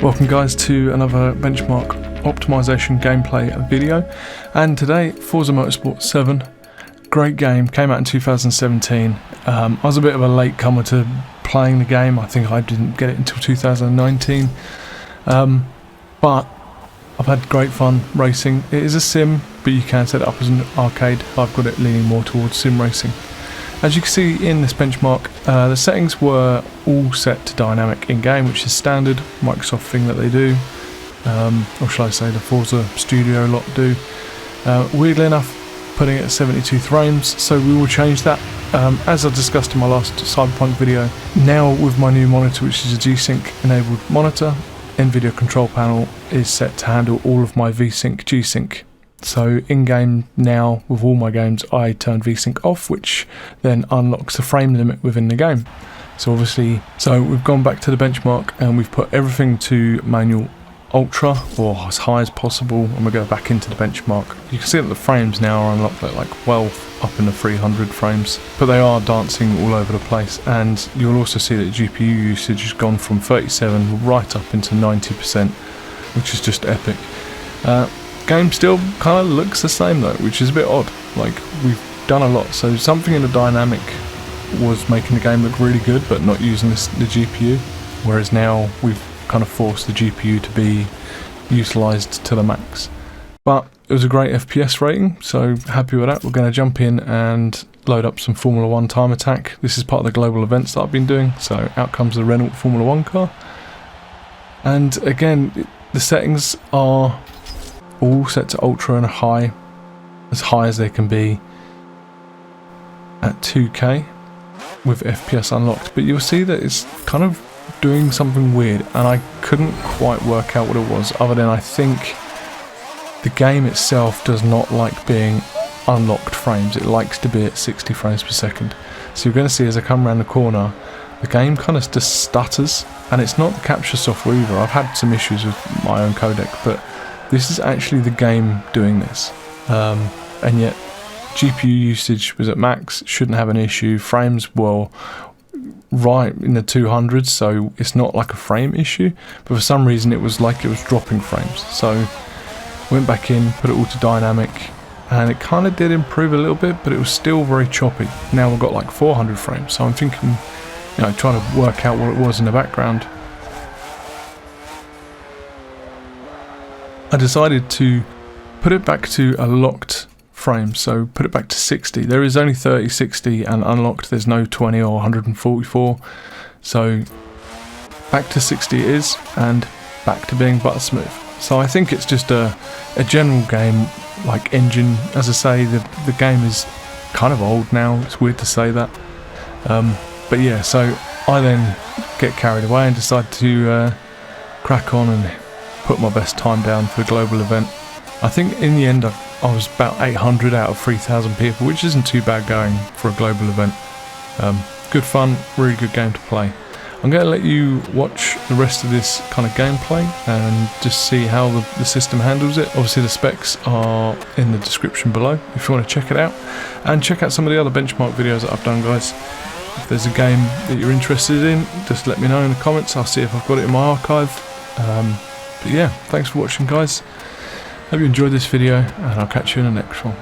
Welcome guys to another benchmark optimization gameplay video, and today Forza Motorsport 7, great game, came out in 2017. I was a bit of a late comer to playing the game. I think I didn't get it until 2019, but I've had great fun racing. It is a sim, but you can set it up as an arcade. I've got it leaning more towards sim racing. As you can see in this benchmark, the settings were all set to dynamic in-game, which is standard Microsoft thing that they do, or shall I say the Forza Studio lot do. Weirdly enough, putting it at 72 frames, so we will change that. As I discussed in my last Cyberpunk video, now with my new monitor, which is a Gsync enabled monitor, Nvidia control panel is set to handle all of my VSync Gsync. So in-game now, with all my games, I turn VSync off, which then unlocks the frame limit within the game. So obviously, we've gone back to the benchmark and we've put everything to manual ultra, or as high as possible, and we go back into the benchmark. You can see that the frames now are unlocked at like well up in the 300 frames, but they are dancing all over the place, and you'll also see that GPU usage has gone from 37 right up into 90%, which is just epic. Game still kind of looks the same though, which is a bit odd. Like, we've done a lot, so something in the dynamic was making the game look really good but not using the GPU, whereas now we've kind of forced the GPU to be utilised to the max. But it was a great FPS rating, so happy with that. We're going to jump in and load up some Formula 1 time attack. This is part of the global events that I've been doing, so out comes the Renault Formula 1 car. And again, the settings are all set to ultra and high, as high as they can be at 2K with FPS unlocked, but you'll see that it's kind of doing something weird, and I couldn't quite work out what it was, other than I think the game itself does not like being unlocked frames. It likes to be at 60 frames per second. So you're going to see as I come around the corner, the game kind of just stutters, and it's not the capture software either. I've had some issues with my own codec, but this is actually the game doing this, and yet GPU usage was at max, shouldn't have an issue. Frames were right in the 200s, so it's not like a frame issue, but for some reason it was like it was dropping frames. So went back in, put it all to dynamic, and it kind of did improve a little bit, but it was still very choppy. Now we've got like 400 frames, so I'm thinking, trying to work out what it was in the background. I decided to put it back to a locked frame, so put it back to 60. There is only 30, 60 and unlocked, there's no 20 or 144, so back to 60 it is, and back to being butter smooth. So I think it's just a general game like engine. As I say, the game is kind of old now, it's weird to say that, but yeah, so I then get carried away and decide to crack on and put my best time down for the global event. I think in the end I was about 800 out of 3,000 people, which isn't too bad going for a global event. Good fun, really good game to play. I'm going to let you watch the rest of this kind of gameplay and just see how the system handles it. Obviously the specs are in the description below if you want to check it out, and check out some of the other benchmark videos that I've done, guys. If there's a game that you're interested in, just let me know in the comments. I'll see if I've got it in my archive. But yeah, thanks for watching, guys. Hope you enjoyed this video, and I'll catch you in the next one.